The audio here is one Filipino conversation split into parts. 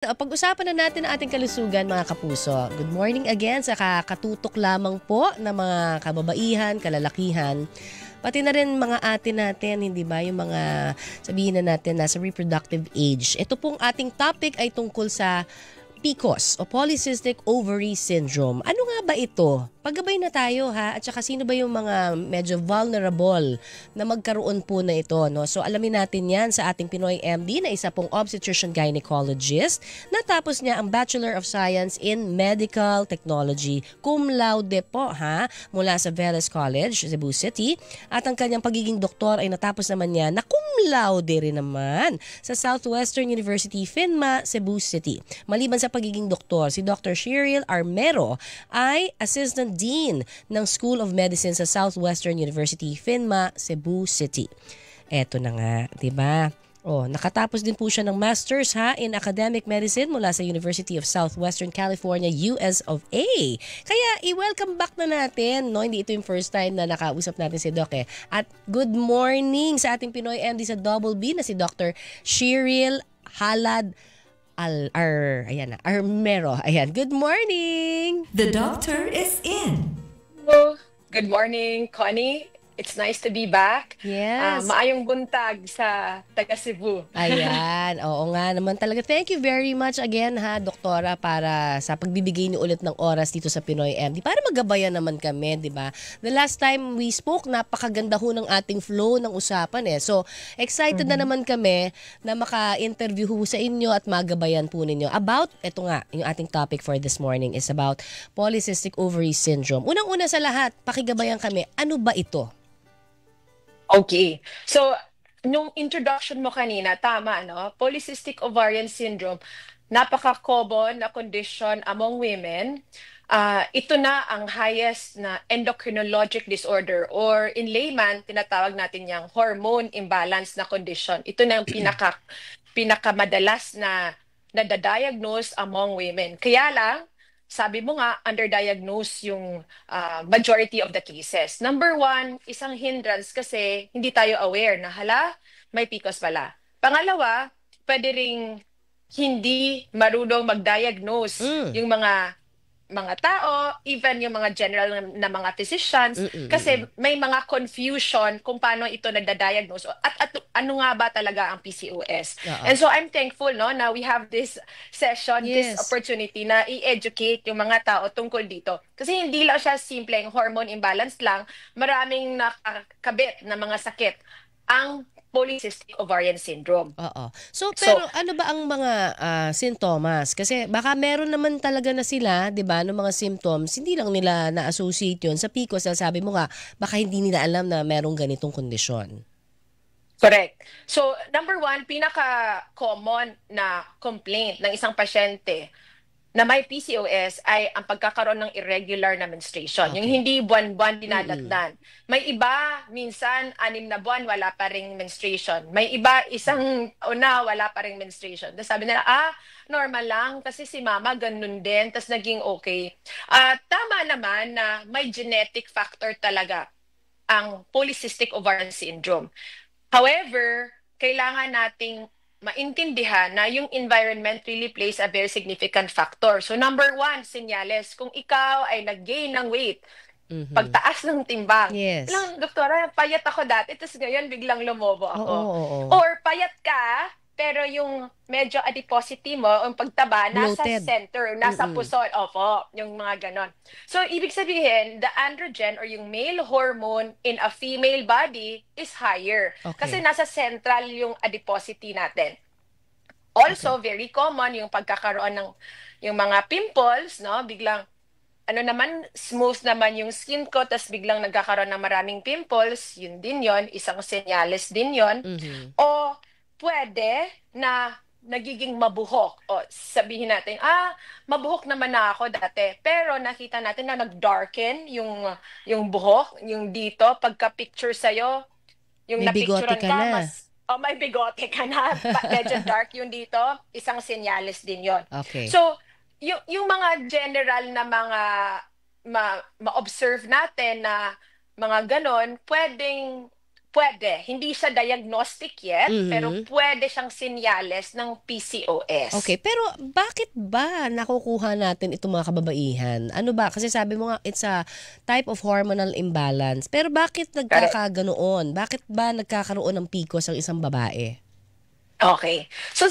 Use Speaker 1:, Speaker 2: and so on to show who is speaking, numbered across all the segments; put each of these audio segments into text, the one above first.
Speaker 1: Pag-usapan na natin ang ating kalusugan mga kapuso. Good morning again sa kakatutok lamang po ng mga kababaihan, kalalakihan. Pati na rin mga ate natin, hindi ba? Yung mga sabihin na natin nasa reproductive age. Ito pong ating topic ay tungkol sa PCOS o Polycystic Ovary Syndrome. Ano nga ba ito? Paggabay na tayo ha, at saka sino ba yung mga medyo vulnerable na magkaroon po na ito, no? So alamin natin yan sa ating Pinoy MD na isa pong obstetrician gynecologist. Natapos niya ang Bachelor of Science in Medical Technology, cum laude po ha, mula sa Veles College, Cebu City. At ang kanyang pagiging doktor ay natapos naman niya na cum laude rin naman sa Southwestern University, FINMA, Cebu City. Maliban sa pagiging doktor, si Dr. Cheryl Armero ay Assistant Dean ng School of Medicine sa Southwestern University, FINMA, Cebu City. Eto na nga, 'di ba? Nakatapos din po siya ng Masters in Academic Medicine mula sa University of Southwestern California, US of A. Kaya i-welcome back na natin, no? Hindi ito yung first time na nakausap natin si Doc eh. At good morning sa ating Pinoy MD sa Double B na si Dr. Cheryl Halad Armero. Ayan, good morning!
Speaker 2: The doctor is in.
Speaker 3: Hello. Good morning, Connie. It's nice to be back.
Speaker 1: Yes.
Speaker 3: Maayong buntag sa taga Cebu.
Speaker 1: Ayan, oo nga naman talaga. Thank you very much again doktora, para sa pagbibigay niyo ulit ng oras dito sa Pinoy MD. Para magabayan naman kami, di ba? The last time we spoke, napakaganda ho ng ating flow ng usapan eh. So, excited na naman kami na maka-interview ho sa inyo at magabayan po ninyo about, eto nga, yung ating topic for this morning is about Polycystic Ovary Syndrome. Unang-una sa lahat, pakigabayan kami, ano ba ito?
Speaker 3: Okay. So, nung introduction mo kanina, tama, no? Polycystic Ovarian Syndrome, napaka-common na condition among women. Ito na ang highest na endocrinologic disorder or in layman, tinatawag natin yung hormone imbalance na condition. Ito na ang pinakamadalas na nadadiagnose among women. Kaya lang, sabi mo nga, underdiagnosed yung majority of the cases. Number one, isang hindrance kasi hindi tayo aware na may PCOS pala. Pangalawa, pwede ring hindi marunong mag-diagnose yung mga tao, even yung mga general na mga physicians, kasi may mga confusion kung paano ito nagda-diagnose at ano nga ba talaga ang PCOS. And so I'm thankful na we have this session, this opportunity na i-educate yung mga tao tungkol dito. Kasi hindi lang siya simpleng hormone imbalance lang, maraming nakakabit na mga sakit ang Polycystic Ovarian Syndrome.
Speaker 1: So, pero ano ba ang mga sintomas? Kasi baka meron naman talaga na sila, di ba, ng mga symptoms, hindi lang nila na-associate yun sa PCOS. Sabi mo nga, baka hindi nila alam na merong ganitong kondisyon.
Speaker 3: Correct. So, number one, pinaka-common na complaint ng isang pasyente na may PCOS ay ang pagkakaroon ng irregular na menstruation. Yung hindi buwan-buwan dinadatnan. May iba, minsan, 6 na buwan, wala pa ring menstruation. May iba, isang una, wala pa ring menstruation. Tapos sabi nila, normal lang, kasi si mama ganun din, tapos naging okay. Tama naman na may genetic factor talaga ang Polycystic Ovarian Syndrome. However, kailangan nating maintindihan na yung environment really plays a very significant factor. So number one, senyales. Kung ikaw ay nag-gain ng weight, pagtaas ng timbang. Lang, doktora, payat ako dati, tapos ngayon biglang lumobo ako. Or payat ka, pero yung medyo adiposity mo, yung pagtaba, nasa center, nasa puson. Yung mga ganon. So, ibig sabihin, the androgen or yung male hormone in a female body is higher. Kasi nasa central yung adiposity natin. Also, very common yung pagkakaroon ng yung mga pimples, no? Biglang, smooth naman yung skin ko, tas biglang nagkakaroon ng maraming pimples, yun din yon, isang senyales din yon. O, pwede na nagiging mabuhok. O sabihin natin, mabuhok naman na ako dati. Pero nakita natin na nag-darken yung buhok, yung dito, pagka-picture sa'yo, yung na-picturean ka, may bigote ka na, medyo dark yung dito, isang senyales din yon. So, yung mga general na mga ma-observe natin na mga ganon, pwedeng pwede. Hindi siya diagnostic yet, pero
Speaker 1: Mhm.
Speaker 3: pwede siyang senyales ng PCOS.
Speaker 1: Okay, pero bakit ba nakukuha natin itong mga kababaihan? Ano ba? Kasi sabi mo nga, it's a type of hormonal imbalance. Pero bakit
Speaker 3: Correct.
Speaker 1: nagkakaganoon? Bakit ba nagkakaroon ng PCOS ang isang babae?
Speaker 3: Okay. So,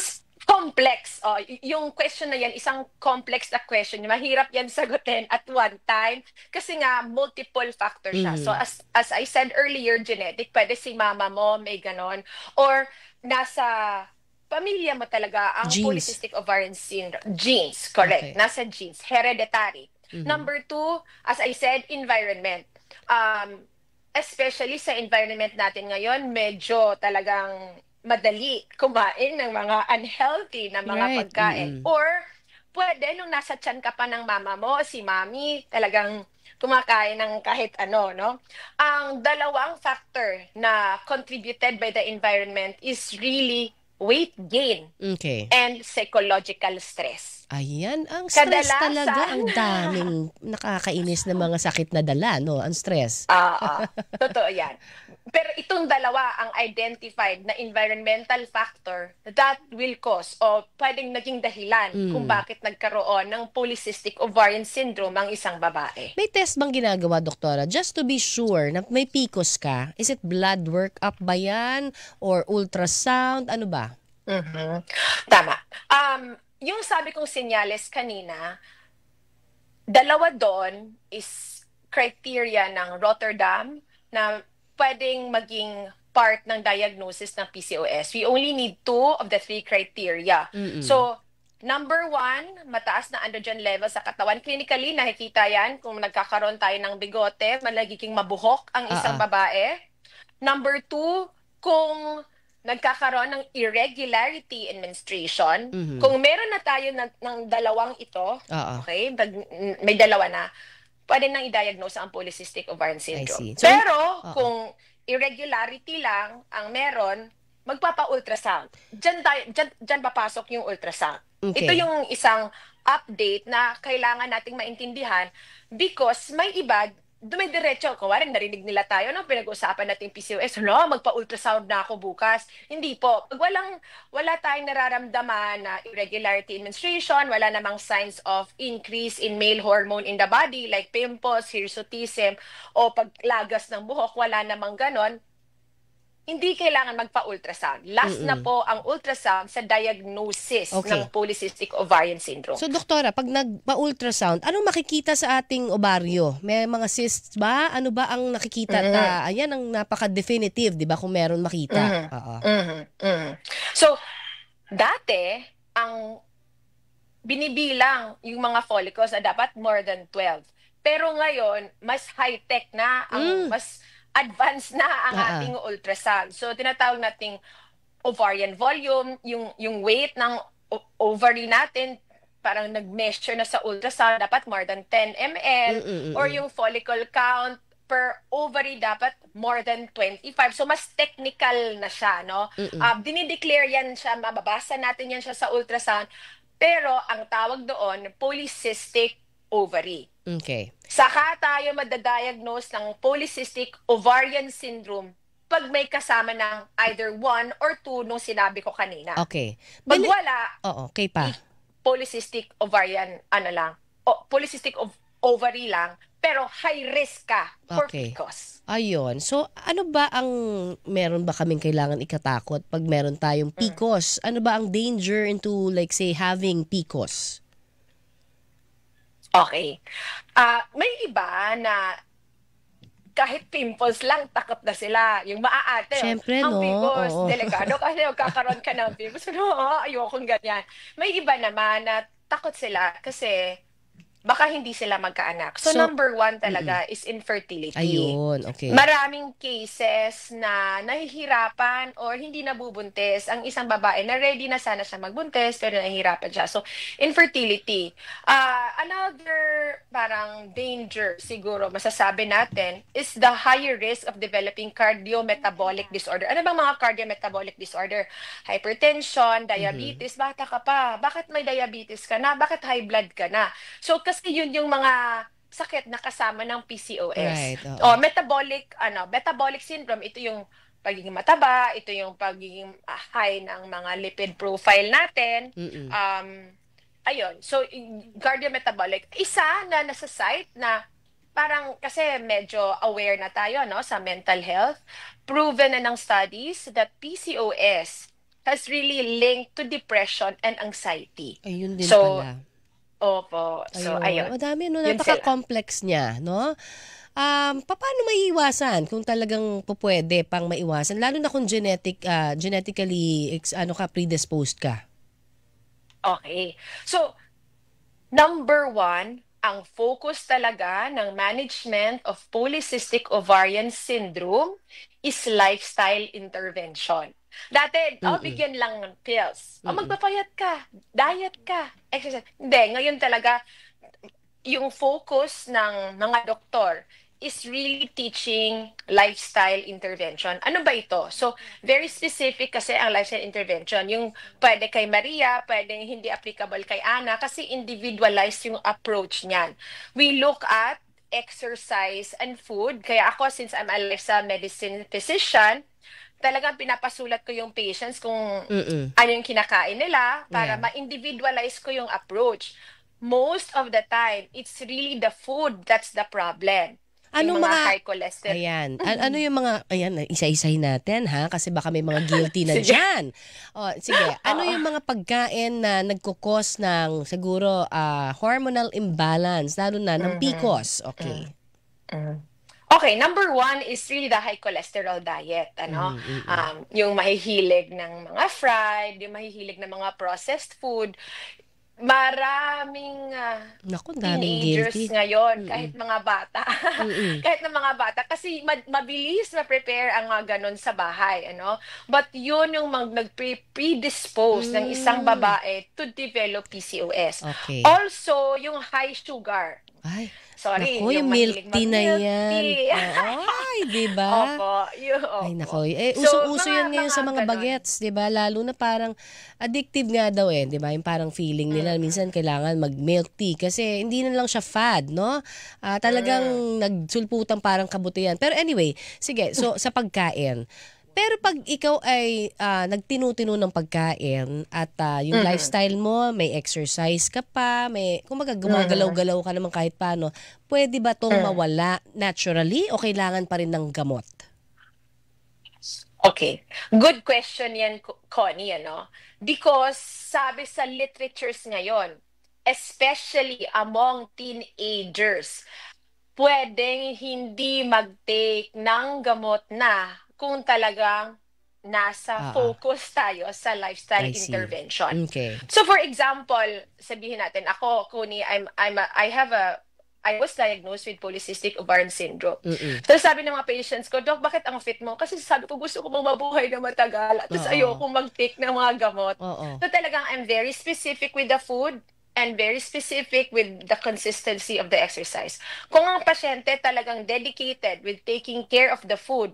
Speaker 3: complex. Yung question na yan, isang complex na question. Mahirap yan sagutin at one time kasi nga multiple factor siya. So,
Speaker 1: Mhm.
Speaker 3: as I said earlier, genetic, pwede si mama mo may ganon. Or nasa pamilya mo talaga ang
Speaker 1: Genes.
Speaker 3: polycystic ovarian syndrome. Genes, correct.
Speaker 1: Okay.
Speaker 3: Nasa genes. Hereditary.
Speaker 1: Mhm.
Speaker 3: Number two, as I said, environment. Especially sa environment natin ngayon, medyo talagang madali kumain ng mga unhealthy na mga
Speaker 1: Right.
Speaker 3: pagkain.
Speaker 1: Mm-mm.
Speaker 3: Or pwede nung nasa tiyan ka pa ng mama mo, si mami, talagang kumakain ng kahit ano, no? Ang dalawang factor na contributed by the environment is really weight gain
Speaker 1: Okay.
Speaker 3: and psychological stress.
Speaker 1: Ayan, ang stress
Speaker 3: Kadalasan,
Speaker 1: talaga. Ang daming nakakainis na mga sakit na dala, no? Ang stress.
Speaker 3: Totoo yan. Pero itong dalawa ang identified na environmental factor that will cause o pwedeng naging dahilan kung bakit nagkaroon ng polycystic ovarian syndrome ang isang babae.
Speaker 1: May test bang ginagawa, doktora? Just to be sure na may PCOS ka, is it blood workup ba yan? Or ultrasound? Ano ba?
Speaker 3: Mhm. Tama. Yung sabi kong senyales kanina, dalawa doon is criteria ng Rotterdam na pwedeng maging part ng diagnosis ng PCOS. We only need 2 of the 3 criteria.
Speaker 1: Mm-mm.
Speaker 3: So, number 1, mataas na androgen level sa katawan. Clinically, nakikita yan kung nagkakaroon tayo ng bigote, malagiging mabuhok ang isang babae. Number 2, kung nagkakaroon ng irregularity in menstruation, kung meron na tayo ng dalawang ito, okay, may dalawa na, pwede nang i-diagnose ang polycystic ovarian syndrome.
Speaker 1: So,
Speaker 3: pero kung irregularity lang ang meron, magpapa-ultrasound. Diyan papasok yung ultrasound.
Speaker 1: Okay.
Speaker 3: Ito yung isang update na kailangan nating maintindihan because may iba, dumidiretso. Kunwari, narinig nila tayo, no? Pinag-uusapan natin PCOS. Magpa-ultrasound na ako bukas. Hindi po. Pag wala tayong nararamdaman na irregularity in menstruation, wala namang signs of increase in male hormone in the body like pimples, hirsutism, o paglagas ng buhok, wala namang ganon, hindi kailangan magpa-ultrasound. Last na po ang ultrasound sa diagnosis ng polycystic ovarian syndrome.
Speaker 1: So, doktora, pag nagpa-ultrasound, anong makikita sa ating ovaryo? May mga cysts ba? Ano ba ang nakikita? Ayan ang napaka-definitive, di ba, kung meron makita.
Speaker 3: So, dati, ang binibilang yung mga follicles na dapat more than 12. Pero ngayon, mas high-tech na, mas advanced na ang ating ultrasound. So, tinatawag nating ovarian volume, yung weight ng ovary natin, parang nag-measure na sa ultrasound, dapat more than 10 ml, or yung follicle count per ovary dapat more than 25. So, mas technical na siya, no? Dinideclare yan siya, mababasa natin yan siya sa ultrasound, pero ang tawag doon, polycystic ovary.
Speaker 1: Okay.
Speaker 3: Saka tayo madadiagnose ng polycystic ovarian syndrome pag may kasama ng either 1 or 2 nung sinabi ko kanina.
Speaker 1: Okay.
Speaker 3: Pag wala,
Speaker 1: okay pa.
Speaker 3: Polycystic ovarian, polycystic ovary lang, pero high risk ka for PCOS.
Speaker 1: Ayun. So, ano ba ang meron ba kaming kailangan ikatakot pag meron tayong PCOS? Ano ba ang danger into, like, say, having PCOS?
Speaker 3: Okay. May iba na kahit pimples lang, takot na sila. Yung maaate.
Speaker 1: Siyempre,
Speaker 3: ang
Speaker 1: no?
Speaker 3: pimples, delikado kasi magkakaroon ka ng pimples. Ayokong ganyan. May iba naman na takot sila kasi baka hindi sila magkaanak. So number 1 talaga is infertility.
Speaker 1: Ayun, okay.
Speaker 3: Maraming cases na nahihirapan or hindi nabubuntis ang isang babae na ready na sana siya magbuntis pero nahihirapan siya. So, infertility. Another parang danger siguro masasabi natin is the higher risk of developing cardiometabolic disorder. Ano bang mga cardiometabolic disorder? Hypertension, diabetes, bata ka pa. Bakit may diabetes ka na? Bakit high blood ka na? So, kasi yun yung mga sakit na kasama ng PCOS.
Speaker 1: Right,
Speaker 3: metabolic syndrome, ito yung pagiging mataba, ito yung pagiging high ng mga lipid profile natin.
Speaker 1: Mm-mm.
Speaker 3: Ayun. So, cardiometabolic, isa na nasa site na parang kasi medyo aware na tayo no sa mental health. Proven na ng studies that PCOS has really linked to depression and anxiety.
Speaker 1: Ayun din
Speaker 3: So,
Speaker 1: pala.
Speaker 3: opo. So, ayun.
Speaker 1: Madami, no?
Speaker 3: Yun sila.
Speaker 1: Napaka-complex niya, no? Paano maiiwasan kung talagang pupwede pang maiwasan? Lalo na kung genetically predisposed ka.
Speaker 3: Okay. So, number one, ang focus talaga ng management of polycystic ovarian syndrome is lifestyle intervention. Dati, bigyan lang ng pills. Magpapayat ka, diet ka, exercise. Hindi, ngayon talaga, yung focus ng mga doktor is really teaching lifestyle intervention. Ano ba ito? So, very specific kasi ang lifestyle intervention. Yung pwede kay Maria, pwede hindi applicable kay Ana kasi individualized yung approach niyan. We look at exercise and food. Kaya ako, since I'm a lifestyle medicine physician, talagang pinapasulat ko yung patients kung ano yung kinakain nila para ma-individualize ko yung approach. Most of the time, it's really the food that's the problem.
Speaker 1: Anong
Speaker 3: yung mga
Speaker 1: mga
Speaker 3: high cholesterol.
Speaker 1: Ayan. Ano yung mga isa-isahin natin ha kasi baka may mga guilty na
Speaker 3: Sige.
Speaker 1: diyan. Sige. Ano yung mga pagkain na nagko-cause ng siguro hormonal imbalance lalo na ng PCOS? Okay.
Speaker 3: Okay, number one is really the high cholesterol diet. Yung mahihilig ng mga fried, yung mahihilig ng mga processed food. Maraming
Speaker 1: Naku, daming
Speaker 3: teenagers
Speaker 1: guilty.
Speaker 3: ngayon, kahit mga bata. Kahit ng mga bata. Kasi mabilis ma-prepare ang mga ganon sa bahay. But yun yung nag-predispose ng isang babae to develop PCOS.
Speaker 1: Okay.
Speaker 3: Also, yung high sugar.
Speaker 1: Ay,
Speaker 3: Sorry,
Speaker 1: naku, yung milk
Speaker 3: mahilig
Speaker 1: tea na
Speaker 3: mag-milk
Speaker 1: yan.
Speaker 3: tea.
Speaker 1: Ay, di ba?
Speaker 3: Opo.
Speaker 1: Ay, nako.
Speaker 3: So,
Speaker 1: Usong-uso yan ngayon sa mga
Speaker 3: ganon.
Speaker 1: bagets, di ba? Lalo na parang addictive nga daw di ba? Yung parang feeling nila, minsan kailangan mag-milk tea kasi hindi na lang siya fad, no? Talagang nagsulputan parang kabutihan. Pero anyway, sige, so sa pagkain, pero pag ikaw ay nagtinutino ng pagkain at yung lifestyle mo, may exercise ka pa, kumaga gumagalaw-galaw ka naman kahit paano, pwede ba tong mawala naturally o kailangan pa rin ng gamot?
Speaker 3: Okay. Good question yan, Connie, Because sabi sa literatures ngayon, especially among teenagers, pwedeng hindi mag-take ng gamot na kung talagang nasa focus tayo sa lifestyle
Speaker 1: I see.
Speaker 3: intervention.
Speaker 1: Okay.
Speaker 3: So for example, sabihin natin ako, Kuni, I was diagnosed with polycystic ovarian syndrome. So sabi ng mga patients ko, Doc, bakit ang fit mo? Kasi sabi ko, gusto ko mabuhay na matagal. Tapos ayoko mag-take ng mga gamot. So talagang I'm very specific with the food and very specific with the consistency of the exercise. Kung ang pasyente talagang dedicated with taking care of the food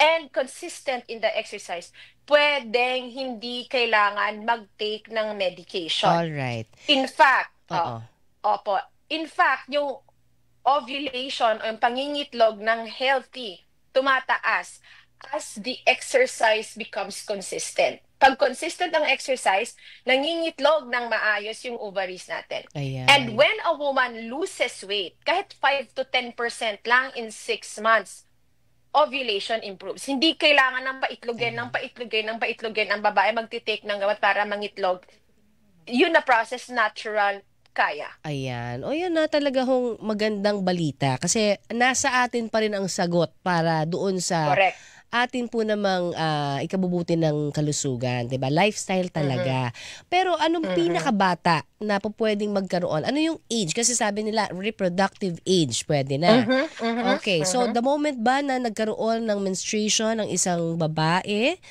Speaker 3: and consistent in the exercise, pwedeng hindi kailangan mag-take ng medication.
Speaker 1: All right.
Speaker 3: In fact, in fact, yung ovulation o yung pangingitlog ng healthy tumataas as the exercise becomes consistent. Pag consistent ang exercise, nangingitlog ng maayos yung ovaries natin.
Speaker 1: Ayan.
Speaker 3: And when a woman loses weight, kahit 5 to 10% lang in 6 months, ovulation improves. Hindi kailangan ng paitlogin ang babae magtitake ng gamot para mangitlog. Yun na process, natural, kaya.
Speaker 1: Ayan. O yun na talaga hong magandang balita kasi nasa atin pa rin ang sagot para doon sa
Speaker 3: Correct.
Speaker 1: atin po namang ikabubuti ng kalusugan, 'di ba? Lifestyle talaga. Pero anong pinakabata na pwedeng magkaroon? Ano yung age? Kasi sabi nila reproductive age pwede na. Okay, so the moment ba na nagkaroon ng menstruation ng isang babae,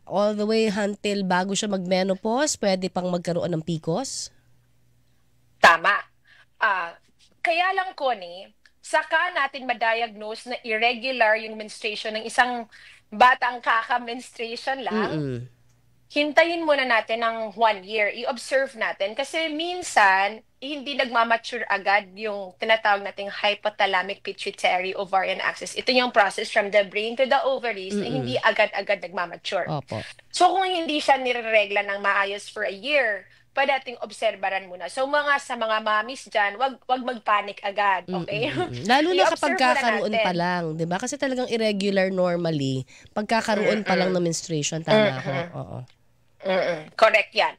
Speaker 1: all the way until bago siya mag-menopause, pwede pang magkaroon ng PCOS?
Speaker 3: Tama. Kaya lang, Connie, saka natin ma-diagnose na irregular yung menstruation ng isang batang kaka-menstruation lang hintayin muna natin ng 1 year. I-observe natin. Kasi minsan, hindi nagmamature agad yung tinatawag nating hypothalamic pituitary ovarian axis. Ito yung process from the brain to the ovaries na hindi agad-agad nagmamature.
Speaker 1: Opo.
Speaker 3: So kung hindi siya nireregla ng maayos for a year, pwede nating obserbaran muna. So sa mga mommies dyan, wag magpanic agad, okay?
Speaker 1: Lalo na kapag
Speaker 3: I-observe muna
Speaker 1: kakaroon
Speaker 3: natin.
Speaker 1: pa lang, 'di ba? Kasi talagang irregular normally, pagkakaroon pa lang ng menstruation, tama ako. Oo.
Speaker 3: Correct yan.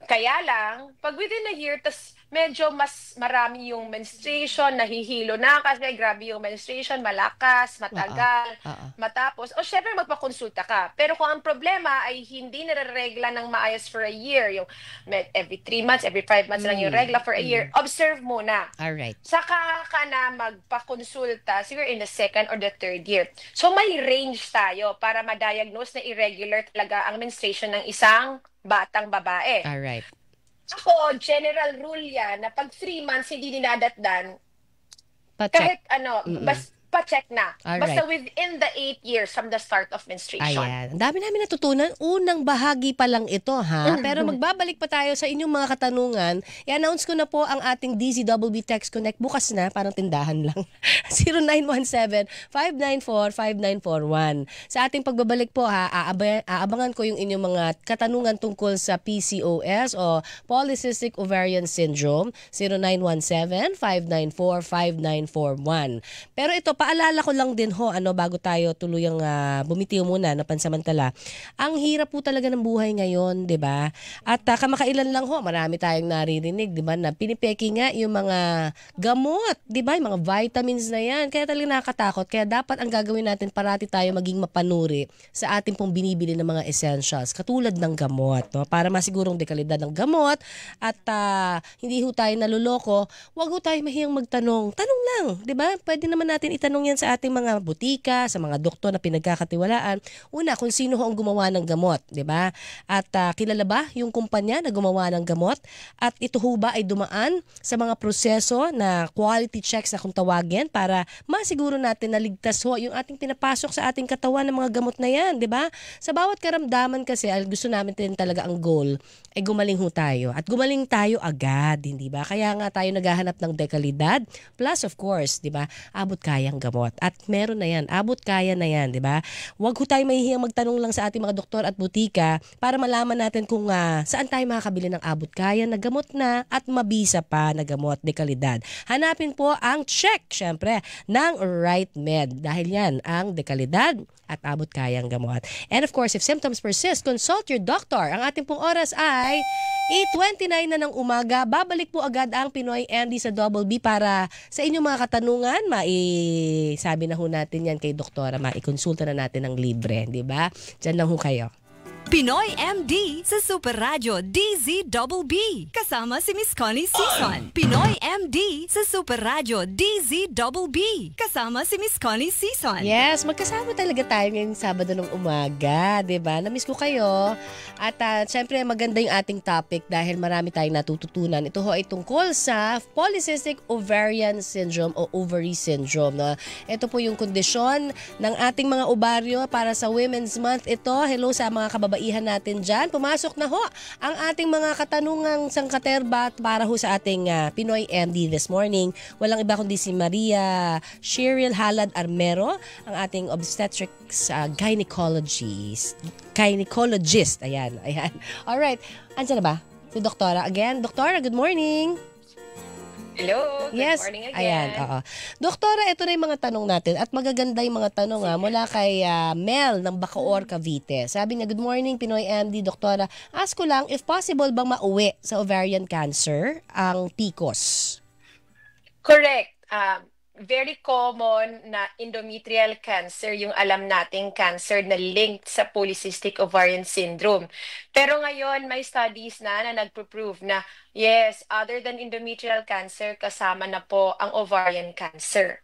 Speaker 3: Kaya lang, pag within a year, tas medyo mas marami yung menstruation, nahihilo na kasi grabe yung menstruation, malakas, matagal, matapos, o syempre magpakonsulta ka. Pero kung ang problema ay hindi nare-regla ng maayos for a year, yung every 3 months, every 5 months lang yung regla for a year, observe muna.
Speaker 1: Alright.
Speaker 3: Saka ka na magpakonsulta, siguro in the 2nd or the 3rd year. So may range tayo para ma-diagnose na irregular talaga ang menstruation ng isang batang babae.
Speaker 1: Alright.
Speaker 3: Ako, general rule yan na pag 3 months hindi dinadatdan,
Speaker 1: Pa-check.
Speaker 3: kahit pa-check na.
Speaker 1: Alright.
Speaker 3: Basta within the 8 years from the start of menstruation.
Speaker 1: Ayan. Ang dami namin natutunan. Unang bahagi pa lang ito, ha? Pero magbabalik pa tayo sa inyong mga katanungan. I-announce ko na po ang ating DZWB Text Connect. Bukas na, parang tindahan lang. 0917-594-5941. Sa ating pagbabalik po, ha, aabangan ko yung inyong mga katanungan tungkol sa PCOS o Polycystic Ovarian Syndrome. 0917-594-5941. Pero ito, paalala ko lang din ho, bago tayo tuluyang bumitiw muna na pansamantala. Ang hirap po talaga ng buhay ngayon, 'di ba? At kamakailan lang ho, marami tayong naririnig, 'di ba, na pinipeki nga yung mga gamot, 'di ba? Yung mga vitamins na 'yan. Kaya talaga nakakatakot. Kaya dapat ang gagawin natin parati tayo maging mapanuri sa ating pong binibili ng mga essentials, katulad ng gamot, no? Para masigurong dekalidad ng gamot at hindi ho tayo naluloko. Huwag ho tayo mahiyang magtanong. Tanong lang, 'di ba? Pwede naman natin itanong yan sa ating mga butika, sa mga doktor na pinagkakatiwalaan. Una, kung sino ho ang gumawa ng gamot, 'di ba? At kilala ba yung kumpanya na gumawa ng gamot? At ito ho ba ay dumaan sa mga proseso na quality checks na kung tawagin para masiguro natin na ligtas ho yung ating pinapasok sa ating katawan ng mga gamot na yan, 'di ba? Sa bawat karamdaman kasi, gusto namin din talaga ang goal ay gumaling ho tayo. At gumaling tayo agad, hindi ba? Kaya nga tayo naghahanap ng dekalidad. Plus, of course, 'di ba? Abot kayang gamot. At meron na yan. Abot kaya na yan, di ba? Huwag ho tayo mahihiyang magtanong lang sa ating mga doktor at butika para malaman natin kung saan tayo makakabili ng abot kaya na gamot na at mabisa pa na gamot de kalidad. Hanapin po ang check, syempre, ng Right Med. Dahil yan ang dekalidad at abot kayang gamot. And of course, if symptoms persist, consult your doctor. Ang ating pong oras ay 8:29 na ng umaga. Babalik po agad ang Pinoy MD sa Double B para sa inyong mga katanungan, sabi na ho natin yan kay doktora, maikonsulta na natin ng libre, di ba? Diyan lang ho kayo.
Speaker 2: Pinoy MD sa Super Radio DZBB. Kasama si Miss Connie Sison. Pinoy MD sa Super Radio DZBB. Kasama si Miss Connie Sison.
Speaker 1: Yes, magkasama talaga tayo ngayong Sabado ng umaga, 'di ba? Namiss ko kayo. At syempre maganda yung ating topic dahil marami tayong natututunan. Ito ho ay tungkol sa Polycystic Ovarian Syndrome o Ovary Syndrome. No? Ito po yung kondisyon ng ating mga ovaryo para sa Women's Month. Ito, hello sa mga kababaihan natin dyan. Pumasok na ho ang ating mga katanungang sangkaterba para ho sa ating Pinoy MD this morning. Walang iba kundi si Maria Cheryl Halad Armero, ang ating obstetrics gynecologist. Ayan. Alright. Andiyan na ba? Si Doktora again. Doktora, good morning.
Speaker 3: Hello, good
Speaker 1: Yes.
Speaker 3: morning again.
Speaker 1: Ayan, oo. Doktora, ito na yung mga tanong natin at magaganda yung mga tanong mula kay Mel ng Bacoor, Cavite. Sabi niya, good morning Pinoy MD, Doktora. Ask ko lang, if possible bang mauwi sa ovarian cancer ang PCOS?
Speaker 3: Correct. Very common na endometrial cancer yung alam nating cancer na linked sa polycystic ovarian syndrome. Pero ngayon may studies na nagpo-prove na yes, other than endometrial cancer, kasama na po ang ovarian cancer.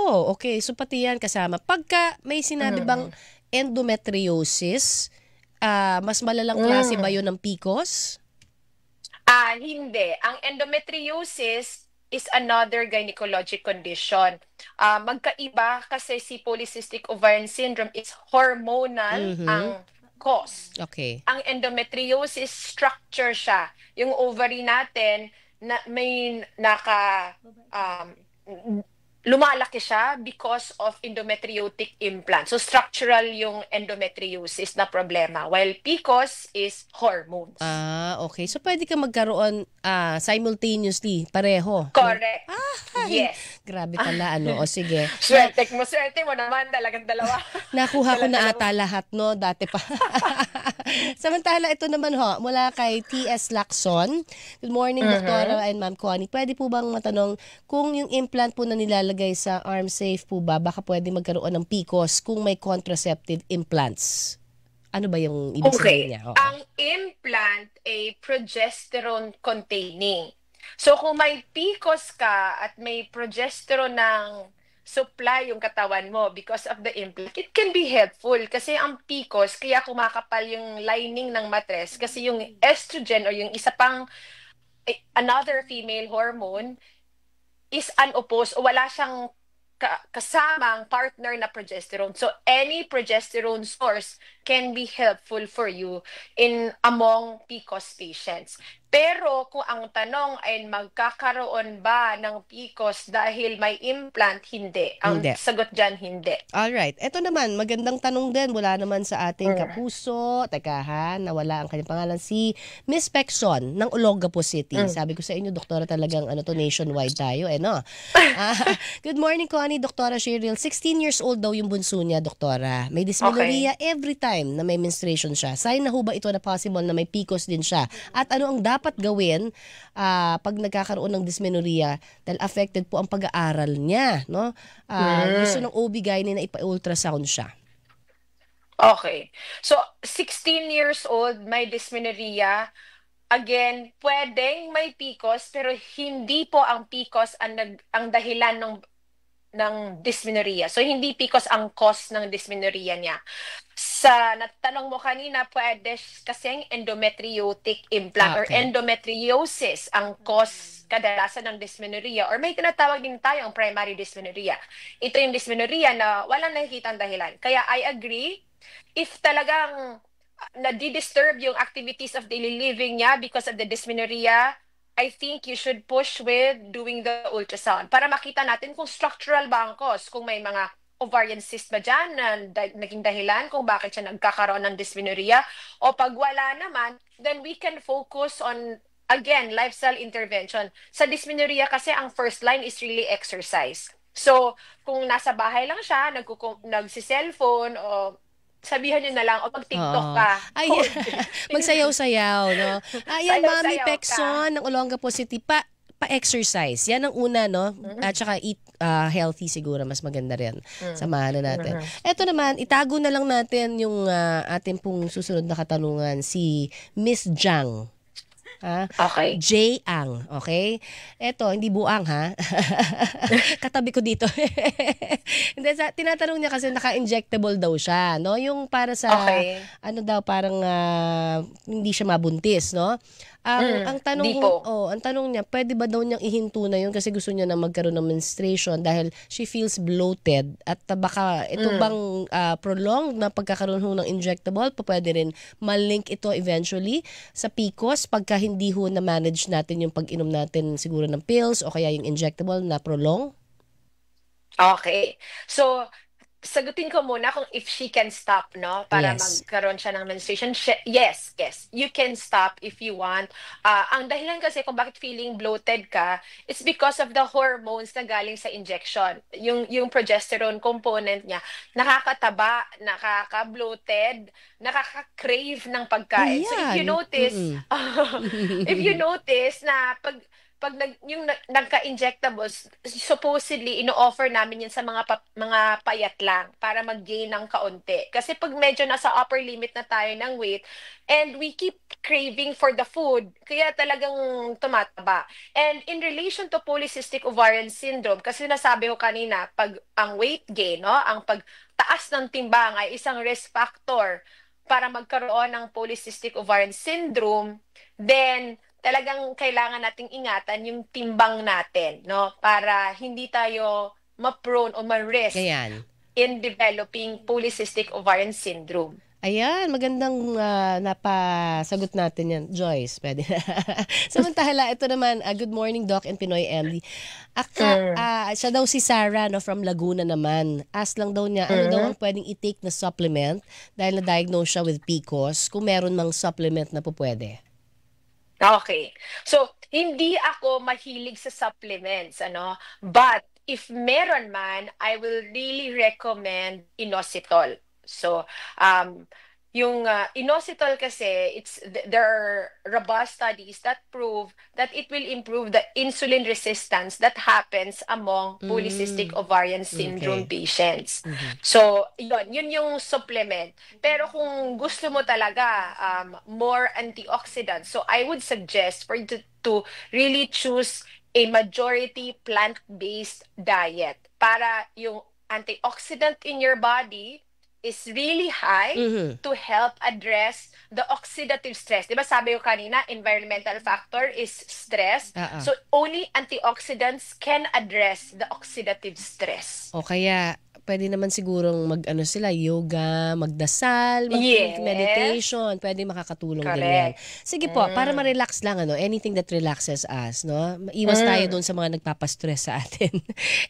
Speaker 1: Oh, okay. So pati yan kasama. Pagka may sinabi bang endometriosis, mas malalang klase ba yun ng PCOS?
Speaker 3: Hindi. Ang endometriosis is another gynecologic condition. Magkaiba kasi si polycystic ovarian syndrome is hormonal ang cause.
Speaker 1: Okay.
Speaker 3: Ang endometriosis structure siya. Yung ovary natin, na may lumalaki siya because of endometriotic implant. So structural yung endometriosis na problema, while PCOS is hormones.
Speaker 1: Okay. So pwede ka magkaroon simultaneously, pareho.
Speaker 3: Correct.
Speaker 1: Ay,
Speaker 3: Yes.
Speaker 1: grabe pala, ano. O sige.
Speaker 3: Swerte mo naman, talagang dalawa.
Speaker 1: Nakuha ko na ata lahat, no? Dati pa. Samantala, ito naman mula kay T.S. Lacson. Good morning, Doktora and Ma'am Connie. Pwede po bang matanong kung yung implant po na nilalagay sa arm safe po ba, baka pwede magkaroon ng PCOS kung may contraceptive implants? Ano ba yung ibig sabihin niya?
Speaker 3: Ang implant ay progesterone containing. So kung may PCOS ka at may progesterone ng supply yung katawan mo because of the implant, it can be helpful kasi ang PCOS, kaya kumakapal yung lining ng matres kasi yung estrogen or yung isa pang another female hormone is unopposed o wala siyang kasamang partner na progesterone. So any progesterone source can be helpful for you among PCOS patients. Pero kung ang tanong ay magkakaroon ba ng PCOS dahil may implant, hindi. Ang sagot dyan, hindi.
Speaker 1: Alright. Ito naman, magandang tanong din. Wala naman sa ating kapuso. Teka ha, nawala ang kanyang pangalan. Si Miss Pexon ng Olongapo City. Sabi ko sa inyo, Doktora, talagang nationwide tayo. Good morning, Connie. Doktora Cheryl. 16 years old daw yung bunso niya, Doktora. May dysmenorrhea every time na may menstruation siya. Sign na ho ba ito na possible na may PCOS din siya? At ano ang dapat gawin pag nagkakaroon ng dysmenorrhea dahil affected po ang pag-aaral niya, no? Gusto ng OB-GYN na ipa-ultrasound siya.
Speaker 3: Okay. So 16 years old, may dysmenorrhea. Again, pwedeng may PCOS pero hindi po ang PCOS ang dahilan ng dysmenorrhea. So hindi PCOS ang cause ng dysmenorrhea niya. Sa natanong mo kanina, pwede kasing endometriotic implant or endometriosis ang cause kadalasan ng dysmenorrhea or may tinatawag din tayong primary dysmenorrhea. Ito yung dysmenorrhea na walang nakikitang dahilan. Kaya I agree, if talagang nadi-disturb yung activities of daily living niya because of the dysmenorrhea, I think you should push with doing the ultrasound para makita natin kung structural ba ang cause, kung may mga ovarian cyst ba dyan na naging dahilan kung bakit siya nagkakaroon ng dysmenorrhea, o pag wala naman, then we can focus on, again, lifestyle intervention. Sa dysmenorrhea kasi ang first line is really exercise. So, kung nasa bahay lang siya, nagsi-cellphone o sabihan nyo na lang, o mag-TikTok ka.
Speaker 1: Ay, magsayaw-sayaw, no? Ayan, Mami Pexon ng Olongapo City, pa-exercise. Yan ang una, no? At saka eat healthy siguro, mas maganda rin. Samahan na natin. Ito naman, itago na lang natin yung ating pong susunod na katanungan, si Miss Jang.
Speaker 3: Okay.
Speaker 1: J-ang, okay? Eto, hindi buang ha. Katabi ko dito. Hindi, tinatanong niya kasi naka-injectable daw siya, no? Yung para sa, parang hindi siya mabuntis, no? Ang tanong niya, pwede ba daw niyang ihinto na yun kasi gusto niya na magkaroon ng menstruation dahil she feels bloated at baka ito bang prolonged na pagkakaroon ho ng injectable, pwede rin malink ito eventually sa PCOS pagka hindi ho na-manage natin yung pag-inom natin siguro ng pills o kaya yung injectable na prolong?
Speaker 3: Okay. So, sagutin ko muna kung if she can stop, no? Para magkaroon siya ng menstruation. Yes. You can stop if you want. Ang dahilan kasi kung bakit feeling bloated ka, it's because of the hormones na galing sa injection. Yung progesterone component niya, nakakataba, nakaka-bloated, nakaka-crave ng pagkain. So if you notice na pag yung nagka-injectables, supposedly ino-offer namin yan sa mga payat lang para mag-gain ng kaunti. Kasi pag medyo nasa upper limit na tayo ng weight and we keep craving for the food, kaya talagang tumataba. And in relation to polycystic ovarian syndrome, kasi nasabi ko kanina, pag ang weight gain, no, ang pagtaas ng timbang ay isang risk factor para magkaroon ng polycystic ovarian syndrome, then talagang kailangan nating ingatan yung timbang natin, no? Para hindi tayo ma-prone o ma-risk in developing polycystic ovarian syndrome.
Speaker 1: Ayan, magandang napasagot natin yan. Joyce, pwede. Samantala, ito naman, good morning Doc and Pinoy MD. Siya daw si Sarah no, from Laguna naman. Ask lang daw niya, ano daw ang pwedeng i-take na supplement dahil na-diagnose siya with PCOS, kung meron mang supplement na po pwede.
Speaker 3: Okay. So, hindi ako mahilig sa supplements, But, if meron man, I will really recommend inositol. So, yung inositol kasi, there are robust studies that prove that it will improve the insulin resistance that happens among polycystic ovarian syndrome patients. So, yun yung supplement. Pero kung gusto mo talaga more antioxidants, so I would suggest for you to really choose a majority plant-based diet para yung antioxidant in your body is really high to help address the oxidative stress. Diba sabi ko kanina, environmental factor is stress. So only antioxidants can address the oxidative stress.
Speaker 1: O kaya pwede naman sigurong sila, yoga, magdasal, meditation, pwede makakatulong din yan. Sige po, para ma-relax lang, anything that relaxes us, no? Iwas tayo doon sa mga nagpapastress sa atin.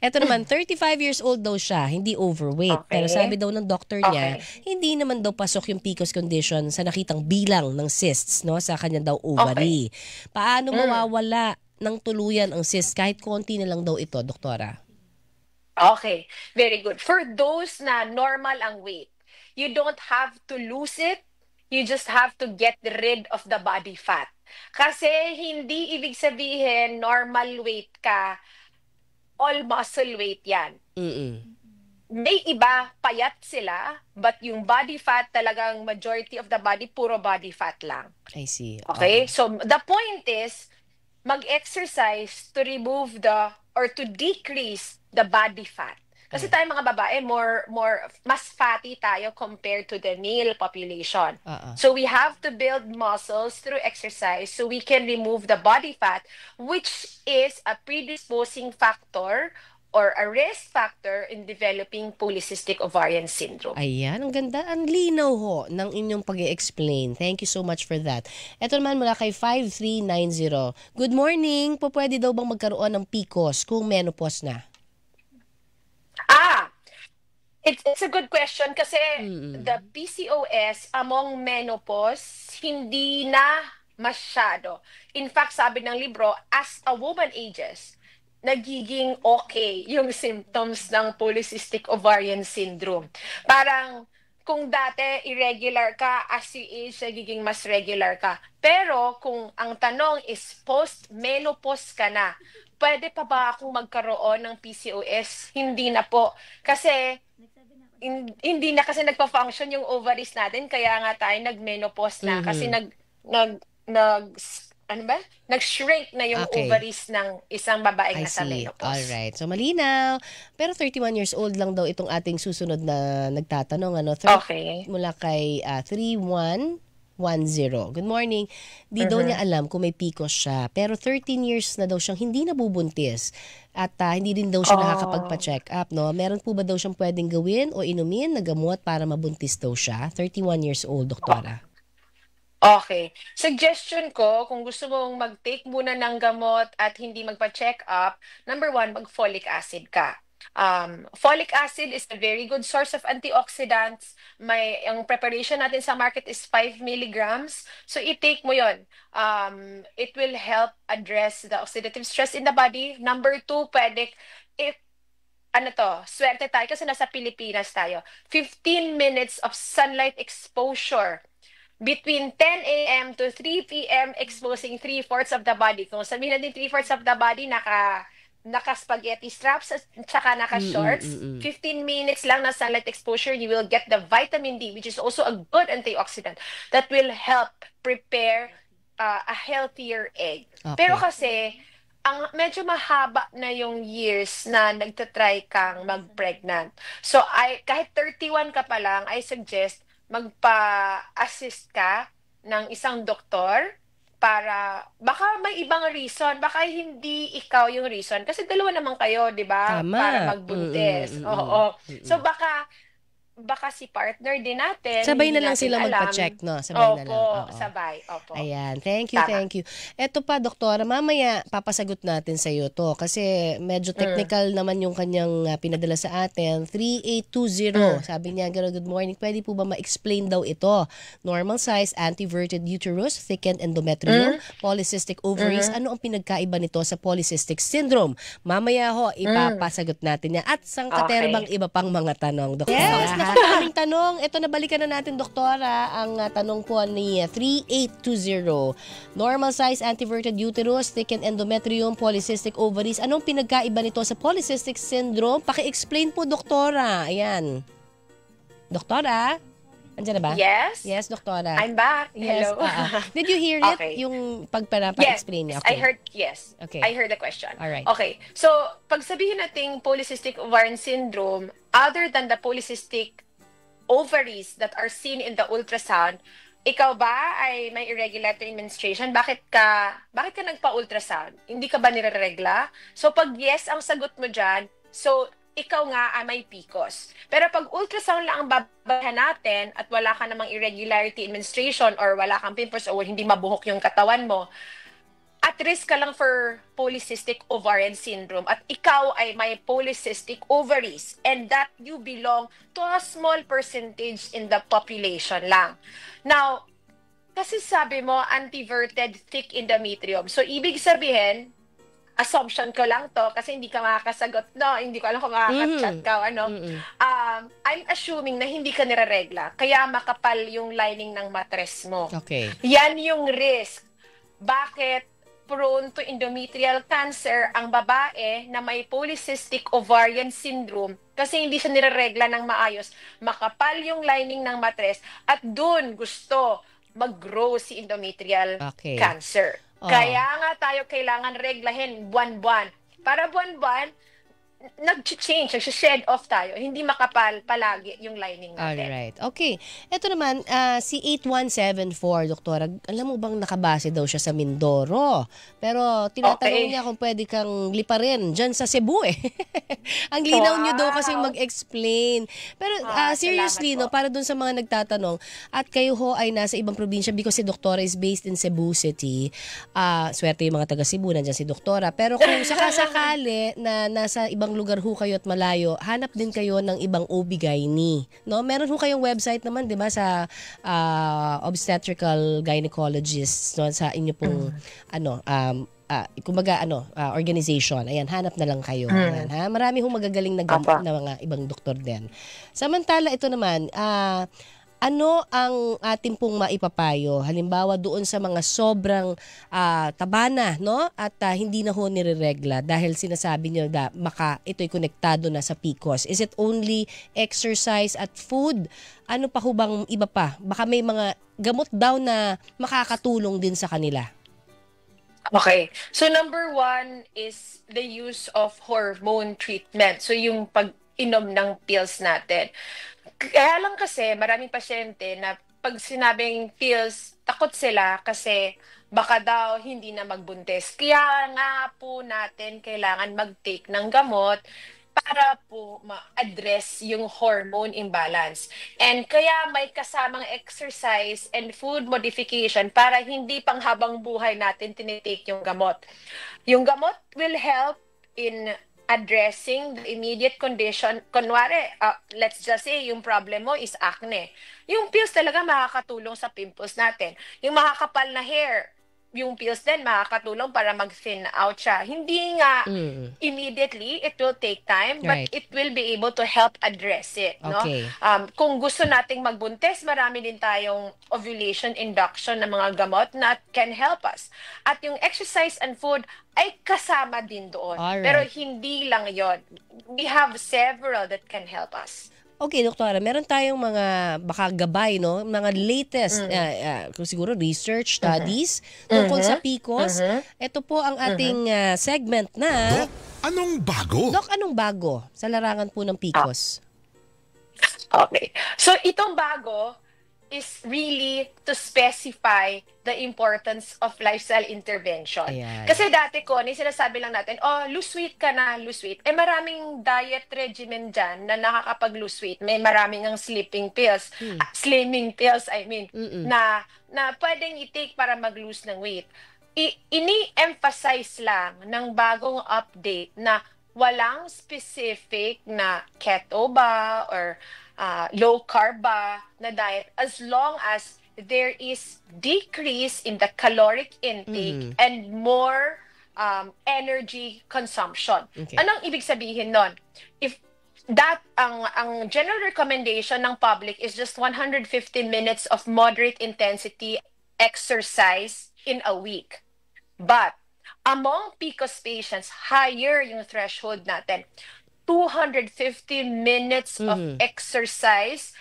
Speaker 1: Ito naman, 35 years old daw siya, hindi overweight. Pero sabi daw ng doctor niya, hindi naman daw pasok yung PCOS condition sa nakitang bilang ng cysts, no? Sa kanya daw ovary. Paano mawawala ng tuluyan ang cysts kahit konti na lang daw ito, doktora?
Speaker 3: Okay, very good. For those na normal ang weight, you don't have to lose it. You just have to get rid of the body fat. Kasi hindi ibig sabihin normal weight ka, all muscle weight yan. May iba, payat sila, but yung body fat talagang majority of the body, puro body fat lang.
Speaker 1: I see.
Speaker 3: Okay, so the point is, mag-exercise to remove or to decrease the body fat. Kasi tayo mga babae, mas fatty tayo compared to the male population. So we have to build muscles through exercise so we can remove the body fat, which is a predisposing factor or a risk factor in developing polycystic ovarian syndrome.
Speaker 1: Ayan, ang ganda. Ang linaw ho ng inyong pag-i-explain. Thank you so much for that. Ito naman mula kay 5390. Good morning. Pwede daw bang magkaroon ng PCOS kung menopause na?
Speaker 3: It's a good question kasi the PCOS among menopause, hindi na masyado. In fact, sabi ng libro, as a woman ages, nagiging okay yung symptoms ng polycystic ovarian syndrome. Parang kung dati irregular ka, as you age, nagiging mas regular ka. Pero kung ang tanong is post-menopause ka na, pwede pa ba akong magkaroon ng PCOS? Hindi na po. Kasi hindi na kasi nagpa-function yung ovaries natin, kaya nga tayo nag-menopause na. Kasi nag-shrink na yung ovaries ng isang babaeng nasa menopause.
Speaker 1: Alright. So, malinaw. Pero 31 years old lang daw itong ating susunod na nagtatanong. Mula kay 3110. Good morning. Di daw niya alam kung may PCOS siya. Pero 13 years na daw siyang hindi nabubuntis. At hindi din daw siya nakakapagpa-check up. No? Meron po ba daw siyang pwedeng gawin o inumin na gamot para mabuntis daw siya? 31 years old, doktora.
Speaker 3: Okay. Suggestion ko, kung gusto mong mag-take muna ng gamot at hindi magpa-check up, number 1, mag-folic acid ka. Folic acid is a very good source of antioxidants. Ang preparation natin sa market is 5 milligrams. So, i-take mo yon. It will help address the oxidative stress in the body. Number 2, swerte tayo kasi nasa Pilipinas tayo. 15 minutes of sunlight exposure. Between 10 a.m. to 3 p.m. exposing 3/4 of the body. Kung sabihin natin 3/4 of the body, naka-spaghetti straps at saka naka-shorts. 15 minutes lang na sunlight exposure, you will get the vitamin D, which is also a good antioxidant that will help prepare a healthier egg. Pero kasi, medyo mahaba na yung years na nagtatry kang mag-pregnant. So, kahit 31 ka pa lang, I suggest magpa-assist ka ng isang doktor para baka may ibang reason, baka hindi ikaw yung reason kasi dalawa naman kayo, 'di ba? Para magbuntis. Oo. So baka baka si partner din natin.
Speaker 1: Sabay
Speaker 3: hindi
Speaker 1: na lang
Speaker 3: natin
Speaker 1: sila
Speaker 3: alam.
Speaker 1: magpa-check, no? Sabay na lang. Oo.
Speaker 3: Sabay. Opo.
Speaker 1: Ayan. Thank you,
Speaker 3: Tama.
Speaker 1: thank you. Eto pa, doktora, mamaya papasagot natin sa iyo to kasi medyo technical naman yung kanyang pinadala sa atin. 3820. Sabi niya, good morning. Pwede po ba ma-explain daw ito? Normal size, anteverted uterus, thickened endometrium, polycystic ovaries. Ano ang pinagkaiba nito sa polycystic syndrome? Mamaya ho, ipapasagot natin yan. At sangkaterbang iba pang mga tanong, doktora. Yes, napakaraming tanong. Ito, nabalikan na natin, doktora, ang tanong po ni 3820. Normal size, anteverted uterus, thickened endometrium, polycystic ovaries. Anong pinagkaiba nito sa polycystic syndrome? Paki-explain po, doktora. Ayan. Doktora? Andiyan na ba?
Speaker 3: Yes.
Speaker 1: Yes, doktora.
Speaker 3: I'm back.
Speaker 1: Yes.
Speaker 3: Hello.
Speaker 1: Did you hear it?
Speaker 3: Okay.
Speaker 1: Yung pagpapa-explain niya?
Speaker 3: Yes, I heard, yes.
Speaker 1: Okay.
Speaker 3: I heard the question.
Speaker 1: Alright.
Speaker 3: Okay. So, pag sabihin nating polycystic ovarian syndrome, other than the polycystic ovaries that are seen in the ultrasound, ikaw ba ay may irregular menstruation? Bakit ka nagpa-ultrasound? Hindi ka ba nireregla? So, pag yes ang sagot mo dyan, so, ikaw nga ay may PCOS. Pero pag ultrasound lang ang babahan natin at wala ka namang irregularity in menstruation or wala kang pimples or hindi mabuhok yung katawan mo, at risk ka lang for polycystic ovarian syndrome at ikaw ay may polycystic ovaries and that you belong to a small percentage in the population lang. Now, kasi sabi mo, anteverted thick endometrium. So, ibig sabihin, assumption ko lang to kasi hindi ka makakasagot, no? Hindi ko alam kung makaka-chat ka, ano? I'm assuming na hindi ka nireregla. Kaya makapal yung lining ng mattress mo.
Speaker 1: Okay.
Speaker 3: Yan yung risk. Bakit prone to endometrial cancer ang babae na may polycystic ovarian syndrome kasi hindi siya nireregla ng maayos. Makapal yung lining ng mattress at dun gusto mag-grow si endometrial cancer. Kaya nga tayo kailangan reglahin buwan-buwan. Para buwan-buwan, nag-change, nag-shed off tayo. Hindi makapal palagi yung lining natin.
Speaker 1: Alright. Okay. Ito naman, si 8174, doktora, alam mo bang nakabase daw siya sa Mindoro? Pero tinatanong niya kung pwede kang liparin dyan sa Cebu eh. Ang linaw niyo daw kasi mag-explain. Pero seriously, no, para dun sa mga nagtatanong, at kayo ho ay nasa ibang probinsya because si doktora is based in Cebu City. Swerte yung mga taga Cebu, nandiyan si doktora. Pero kung sakasakali na nasa ibang lugar ho kayo at malayo, hanap din kayo ng ibang OB-GYN. No? Meron ho kayong website naman, 'di ba, sa obstetrical gynecologist, no, sa inyo pong organization. Ayan, hanap na lang kayo. Ayan, ha? Marami hong magagaling na mga ibang doktor din. Samantala ito naman, ano ang ating pong maipapayo? Halimbawa doon sa mga sobrang taba na, no? At hindi na ho nireregla dahil sinasabi niyo na ito'y konektado na sa PCOS. Is it only exercise at food? Ano pa ho bang iba pa? Baka may mga gamot daw na makakatulong din sa kanila.
Speaker 3: Okay. So number 1 is the use of hormone treatment. So yung pag-inom ng pills natin. Kaya lang kasi maraming pasyente na pag sinabing pills, takot sila kasi baka daw hindi na magbuntis. Kaya nga po natin kailangan mag-take ng gamot para po ma-address yung hormone imbalance. And kaya may kasamang exercise and food modification para hindi pang habang buhay natin tinitake yung gamot. Yung gamot will help in addressing the immediate condition. Kunwari, let's just say, yung problem mo is acne. Yung pills talaga makakatulong sa pimples natin. Yung makakapal na hair, yung pills din makakatulong para mag-thin out siya. Hindi nga immediately, it will take time, but it will be able to help address it.
Speaker 1: Okay.
Speaker 3: No? Kung gusto nating magbuntis, marami din tayong ovulation induction na mga gamot na can help us. At yung exercise and food ay kasama din doon.
Speaker 1: Alright.
Speaker 3: Pero hindi lang yon. We have several that can help us.
Speaker 1: Okay, doktora, meron tayong mga baka gabay, no? Mga latest, siguro research studies tungkol sa PCOS. Ito po ang ating segment na...
Speaker 4: Dok, anong bago?
Speaker 1: Dok, anong bago sa larangan po ng PCOS?
Speaker 3: Okay. So, itong bago, is really to specify the importance of lifestyle intervention.
Speaker 1: Ayan.
Speaker 3: Kasi dati ko, sinasabi lang natin, oh, lose weight ka na, lose weight. Maraming diet regimen dyan na nakakapag-lose weight. May maraming ang slimming pills, na pwedeng i-take para mag-lose ng weight. Ini-emphasize lang ng bagong update na walang specific na keto ba or low carb ba na diet as long as there is decrease in the caloric intake and more energy consumption.
Speaker 1: Okay.
Speaker 3: Anong ibig sabihin nun? If that ang general recommendation ng public is just 150 minutes of moderate intensity exercise in a week. But among PCOS patients, higher yung threshold natin. 250 minutes of exercise,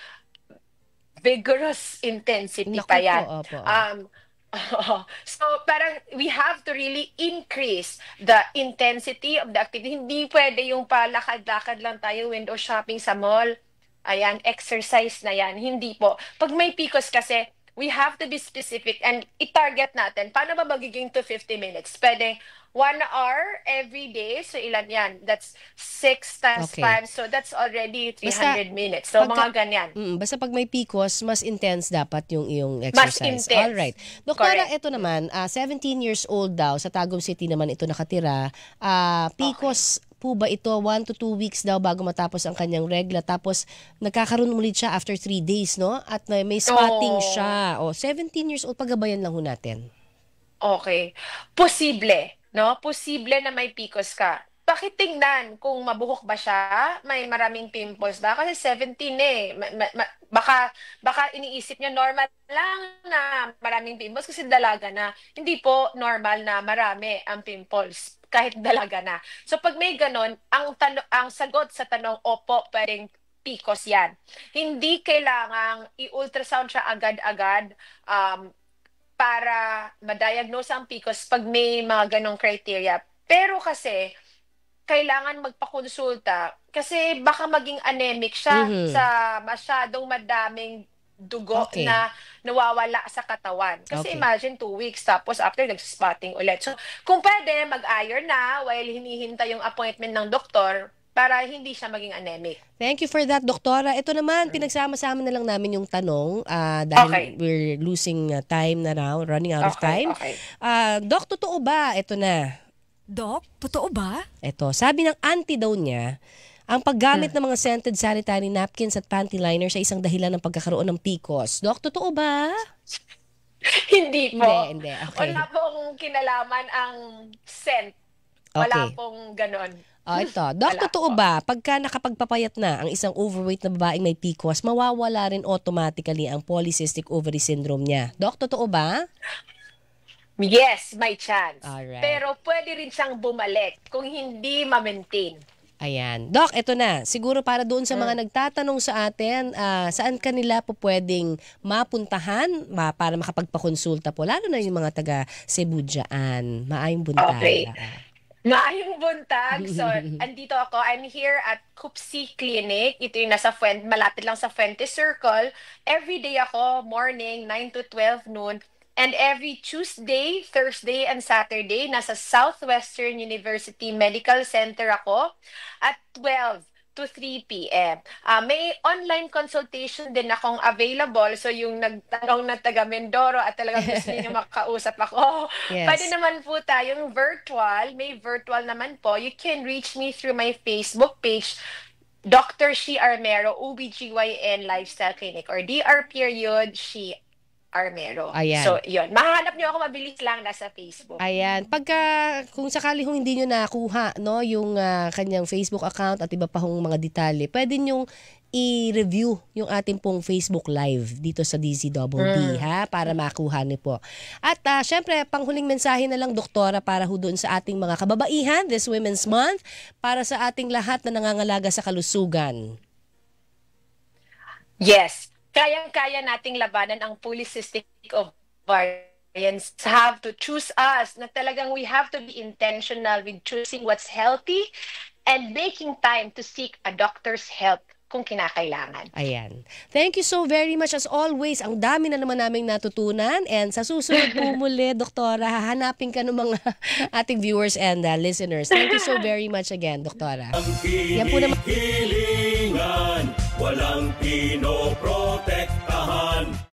Speaker 3: vigorous intensity
Speaker 1: Naku
Speaker 3: pa yan.
Speaker 1: po, opo.
Speaker 3: So parang we have to really increase the intensity of the activity. Hindi pwede yung palakad-lakad lang tayo, window shopping sa mall. Ayan, exercise na yan. Hindi po. Pag may PCOS kasi, we have to be specific and i-target natin. Paano ba magiging 250 minutes? Pwede 1 hour every day. So, ilan yan? That's 6 times 5. So, that's already 300 minutes. So, mga ganyan.
Speaker 1: Basta pag may PCOS, mas intense dapat yung iyong exercise.
Speaker 3: Mas intense.
Speaker 1: Alright. Doktora,
Speaker 3: Correct.
Speaker 1: ito naman, 17 years old daw, sa Tagum City naman ito nakatira. PCOS po ba ito? 1 to 2 weeks daw bago matapos ang kanyang regla. Tapos, nagkakaroon ulit siya after 3 days, no? At may spotting siya. 17 years old, pagabayan lang ho natin.
Speaker 3: Okay. Posible. No? Posible na may PCOS ka. Bakit tingnan kung mabuhok ba siya? May maraming pimples ba? Kasi 17 eh. Baka iniisip niya normal lang na maraming pimples kasi dalaga na. Hindi po normal na marami ang pimples kahit dalaga na. So pag may ganon, ang sagot sa tanong, opo, pwedeng PCOS yan. Hindi kailangang i-ultrasound siya agad-agad para ma-diagnose ang PCOS pag may mga ganong criteria. Pero kasi, kailangan magpakonsulta kasi baka maging anemic siya sa masyadong madaming dugo na nawawala sa katawan. Kasi imagine 2 weeks tapos after nag-spotting ulit. So, kung pwede, mag-iron na while hinihintay yung appointment ng doktor para hindi siya maging anemic.
Speaker 1: Thank you for that, Doktora. Ito naman, pinagsama-sama na lang namin yung tanong dahil we're losing time na now, running out of time. Dok, totoo ba? Ito na.
Speaker 2: Dok, totoo ba?
Speaker 1: Ito, sabi ng auntie daw niya, ang paggamit ng mga scented sanitary napkins at panty liner sa isang dahilan ng pagkakaroon ng PCOS. Dok, totoo ba?
Speaker 3: Hindi po.
Speaker 1: Hindi. Okay.
Speaker 3: Wala pong kinalaman ang scent. Wala pong ganon.
Speaker 1: Ito. Dok, totoo ba, pagka nakapagpapayat na ang isang overweight na babaeng may PCOS, mawawala rin automatically ang polycystic ovary syndrome niya? Dok, totoo ba?
Speaker 3: Yes, may chance.
Speaker 1: Alright.
Speaker 3: Pero pwede rin siyang bumalik kung hindi ma-maintain.
Speaker 1: Ayan. Dok, ito na. Siguro para doon sa mga nagtatanong sa atin, saan kanila po pwedeng mapuntahan para makapagpakonsulta po? Lalo na yung mga taga Cebu dyan. Maayong buntag.
Speaker 3: Okay. Maayong buntag. So, andito ako. I'm here at Cupsi Clinic. Ito yung nasa malapit lang sa Fuente Circle. Every day ako, morning, 9 to 12 noon. And every Tuesday, Thursday, and Saturday, nasa Southwestern University Medical Center ako at 12 to 3 p.m. May online consultation din akong available. So yung nagtanong na taga Mindoro at talagang gusto niyo makausap ako, pwede naman po tayong virtual. May virtual naman po. You can reach me through my Facebook page, Dr. She Armero, OBGYN Lifestyle Clinic, or DR She Armero.
Speaker 1: Ayan.
Speaker 3: So, yun. Mahanap niyo ako mabilis lang nasa Facebook.
Speaker 1: Ayan. Kung sakali hindi nyo nakuha, no, yung kanyang Facebook account at iba pa hong mga detalye, pwede nyong i-review yung ating pong Facebook Live dito sa DZBB, ha? Para makuha niyo po. At syempre, panghuling mensahe na lang, Doktora, para ho doon sa ating mga kababaihan, this Women's Month, para sa ating lahat na nangangalaga sa kalusugan.
Speaker 3: Yes. Kayang-kaya nating labanan ang polycystic ovarians. Have to choose us na talagang we have to be intentional with choosing what's healthy and making time to seek a doctor's help kung kinakailangan.
Speaker 1: Ayan. Thank you so very much as always. Ang dami na naman naming natutunan and sa susunod po muli, Doktora, hahanapin ka ng mga ating viewers and listeners. Thank you so very much again, Doktora. Yan po naman.
Speaker 4: Hilingan, walang pinoprotektahan.